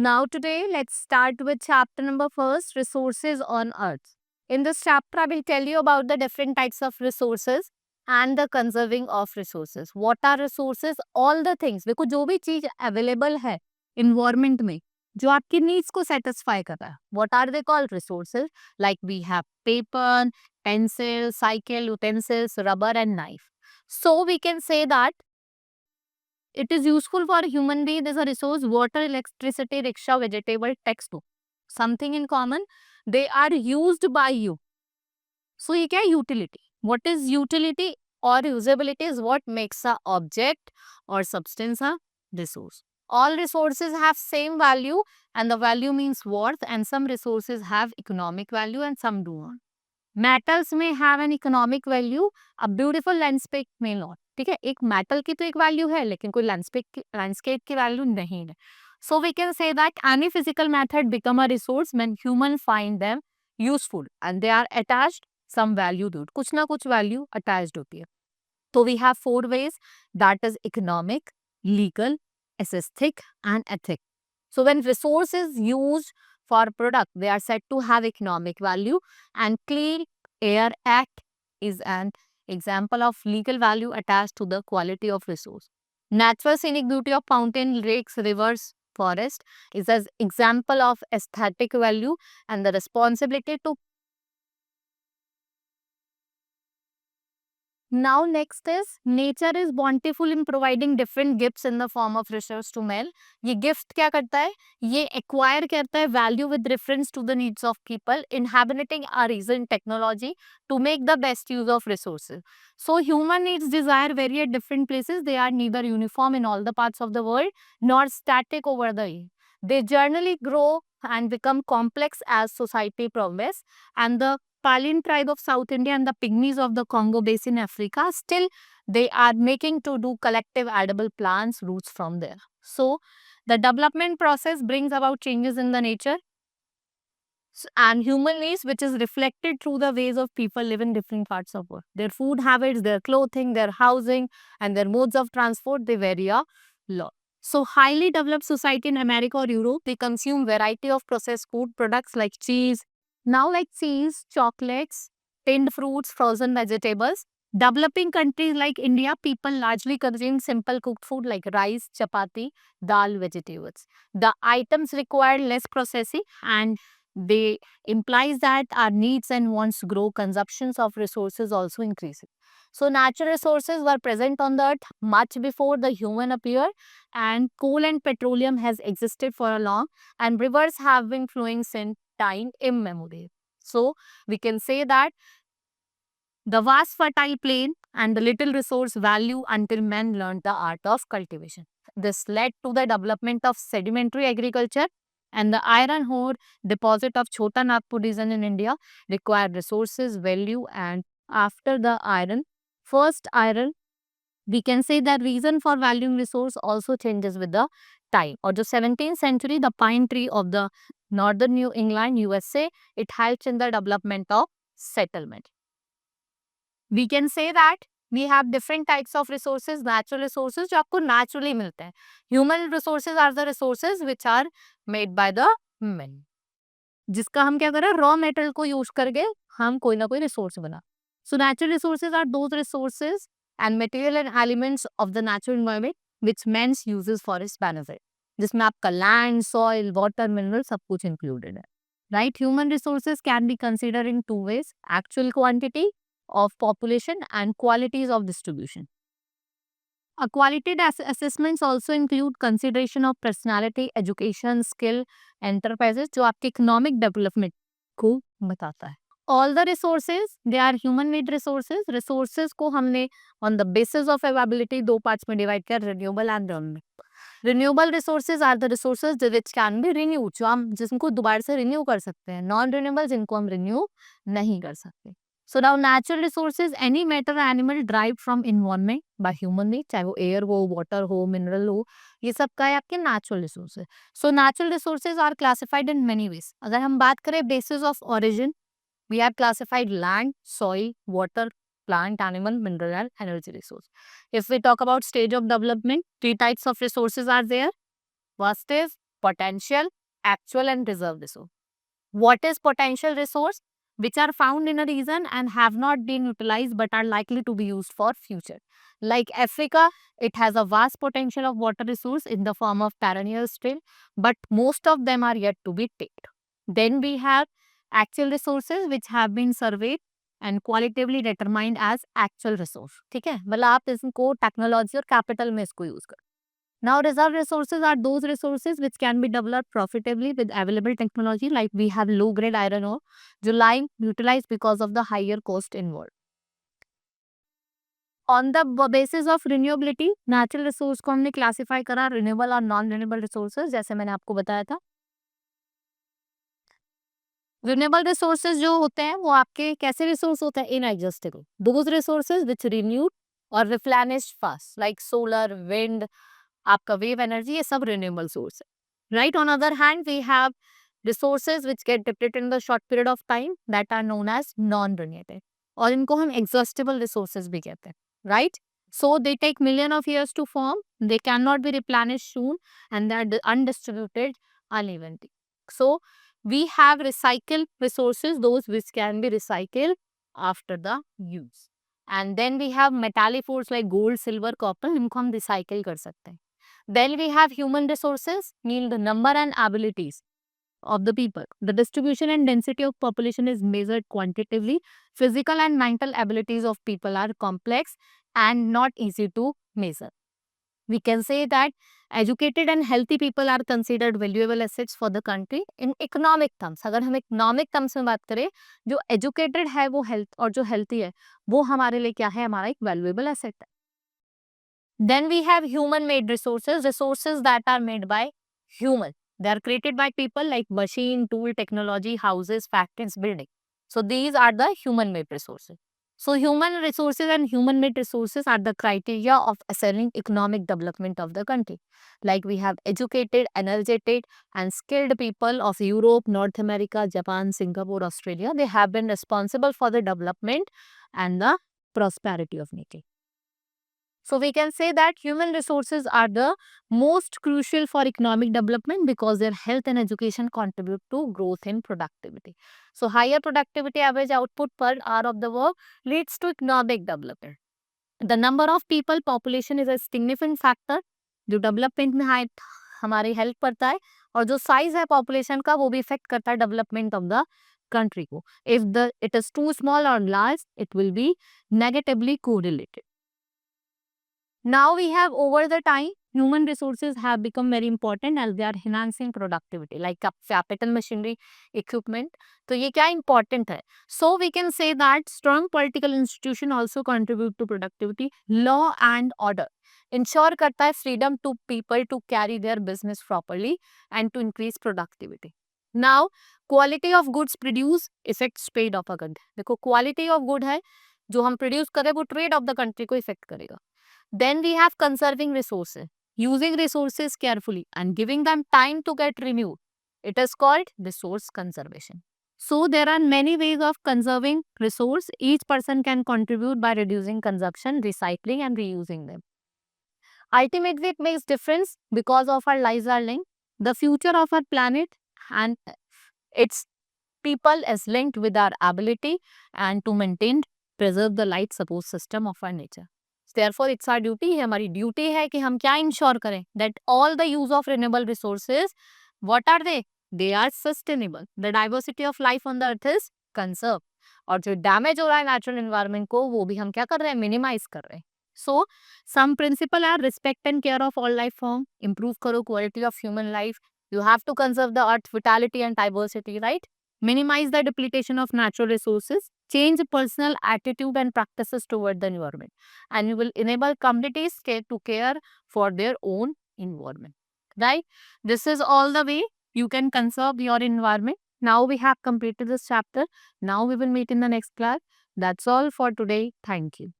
Now today let's start with chapter number first, resources on earth. In this chapter I will tell you about the different types of resources and the conserving of resources. What are resources? All the things. देखो जो भी चीज available है environment में जो आपकी needs को satisfy कर रहा है. What are they called? Resources. Like we have paper, pencil, cycle, utensils, rubber and knife. So we can say that it is useful for a human being as a resource, water, electricity, rickshaw, vegetable, textbook. Something in common, they are used by you. So ये क्या है? Utility. What is utility or usability is what makes a object or substance a resource. All resources have same value and the value means worth, and some resources have economic value and some do not. Metals may have an economic value, a beautiful landscape may not. ठीक है, एक metal की तो एक value है लेकिन कोई landscape की वैल्यू नहीं है. So we can say that any physical method become a resource when human find them useful and they are attached some value to it. कुछ ना कुछ वैल्यू अटैच्ड होती है. तो we have four ways, that is economic, legal, aesthetic and ethic. So when resource is used for product, they are said to have economic value, and Clean Air Act is an example of legal value attached to the quality of resource. Natural scenic beauty of mountain, lakes, rivers, forest is an example of aesthetic value, and the responsibility to. Now next is nature is bountiful in providing different gifts in the form of resource to man. ये gift क्या करता है? ये acquire करता है value with reference to the needs of people inhabiting our recent technology to make the best use of resources. So human needs desire vary at different places. They are neither uniform in all the parts of the world nor static over the year. They generally grow and become complex as society progresses, and the Palian tribe of South India and the Pygmies of the Congo Basin, Africa, still they are making to do collective edible plants roots from there. So the development process brings about changes in the nature and human needs, which is reflected through the ways of people live in different parts of the world. Their food habits, their clothing, their housing, and their modes of transport, they vary a lot. So highly developed society in America or Europe, they consume variety of processed food products like cheese, now like cheese, chocolates, tinned fruits, frozen vegetables. Developing countries like India, people largely consume simple cooked food like rice, chapati, dal, vegetables. The items require less processing and they implies that our needs and wants grow, consumptions of resources also increases. So natural resources were present on the earth much before the human appeared, and coal and petroleum has existed for a long, and rivers have been flowing since time immemorial. So we can say that the vast fertile plain and the little resource value until men learned the art of cultivation. This led to the development of sedimentary agriculture, and the iron ore deposit of Chota Nagpur region in India required resources, value, and after the first iron, we can say that reason for valuing resource also changes with the time. Or the 17th century, the pine tree of the northern New England, USA, it helps in the development of settlement. We can say that we have different types of resources, natural resources जो आपको naturally मिलते हैं. Human resources are the resources which are made by the men. जिसका हम क्या कर रहे हैं, raw metal को use करके हम कोई ना कोई resource बना. So natural resources are those resources and material and elements of the natural environment which men uses for its benefit. जिसमें आपका land, soil, water, mineral सब कुछ included है. Right? Human resources can be considered in two ways: actual quantity of population and qualities of distribution. A qualitative assessments also include consideration of personality, education, skill, enterprises जो आपके economic development को बताता है. All the resources, they are human made resources. Resources को हमने on the basis of availability दो parts में divide किया, renewable and non-renewable. Renewable resources are the resources which can be renewed, जो हम जिनको दोबारा से renew कर सकते हैं. Non-renewable जिनको हम renew नहीं कर सकते. So now natural resources, any matter or animal derived from environment by human need, चाहे वो air हो, water हो, mineral हो, ये सब का है आपके natural resources. So natural resources are classified in many ways. अगर हम बात करें basis of origin, we have classified land, soil, water, plant, animal, mineral and energy resource. If we talk about stage of development, three types of resources are there. First is potential, actual and reserve resource. What is potential resource? Which are found in a region and have not been utilized but are likely to be used for future. Like Africa, it has a vast potential of water resource in the form of perennial stream, but most of them are yet to be tapped. Then we have actual resources which have been surveyed and qualitatively determined as actual resource. ठीक है, मतलब आप इसको technology और capital में इसको use करो. Now, reserve resources are those resources which can be developed profitably with available technology, like we have low-grade iron ore, जो lime utilized because of the higher cost involved. On the basis of renewability, natural resource को हमने classify करा renewable और non-renewable resources, जैसे मैंने आपको बताया था. Renewable resources जो होते हैं वो आपके कैसे resource होते हैं? Inexhaustible. Those resources which renewed or replenished fast, like solar, wind, आपका वेव एनर्जी, ये सब रिन्यूएबल सोर्स है. Right. On other hand we have resources which get depleted in the short period of time, that are known as non renewable, और इनको हम exhaustible resources भी कहते हैं. Right. So they take million of years to form, they can not be replenished soon and they are undistributed unevenly. So we have recycled resources, those which can be recycled after the use. And then we have metallic ores like gold, silver, copper, इनको हम recycle कर सकते हैं. Then we have human resources, mean the number and abilities of the people. The distribution and density of population is measured quantitatively. Physical and mental abilities of people are complex and not easy to measure. We can say that educated and healthy people are considered valuable assets for the country in economic terms. अगर हम economic terms में बात करें, जो educated है वो health और जो healthy है वो हमारे लिए क्या है? हमारा एक valuable asset है. Then we have human made resources, resources that are made by human. They are created by people like machine, tool, technology, houses, factories, building. So these are the human made resources. So human resources and human made resources are the criteria of assessing economic development of the country. Like we have educated, energetic and skilled people of Europe, North America, Japan, Singapore, Australia. They have been responsible for the development and the prosperity of nation. So we can say that human resources are the most crucial for economic development because their health and education contribute to growth in productivity. So higher productivity, average output per hour of the work leads to economic development. The number of people, population is a significant factor जो development में हमारी help करता है, और जो size है population का वो भी इफेक्ट करता है डेवलपमेंट ऑफ द कंट्री को. If it is too small or large, it will be negatively correlated. Now we have over the time, human resources have become very important as they are enhancing productivity, like capital, machinery, equipment. तो ये क्या important है? So we can say that strong political institution also contribute to productivity. Law and order ensure करता है freedom to people to carry their business properly and to increase productivity. Now quality of goods produce affects trade of a country. देखो quality of good है जो हम produce करें वो trade of the country को affect करेगा. Then we have conserving resources, using resources carefully and giving them time to get renewed. It is called resource conservation. So there are many ways of conserving resource. Each person can contribute by reducing consumption, recycling and reusing them. Ultimately, it makes difference because of our lives are linked. The future of our planet and its people is linked with our ability and to maintain, preserve the life support system of our nature. Therefore, it's our duty, हमारी duty है कि हम क्या ensure करें that all the use of renewable resources, what are they? They are sustainable. The diversity of life on the earth is conserved. और जो damage हो रहा है नेचुरल एनवायरनमेंट को वो भी हम क्या कर रहे हैं? मिनिमाइज कर रहे हैं. So some principle are respect and care of all life form, improve करो quality of human life, you have to conserve the earth vitality and diversity, right? Minimize the depletion of natural resources, change personal attitude and practices toward the environment, and you will enable communities to care for their own environment, right? This is all the way you can conserve your environment. Now we have completed this chapter. Now we will meet in the next class. That's all for today. Thank you.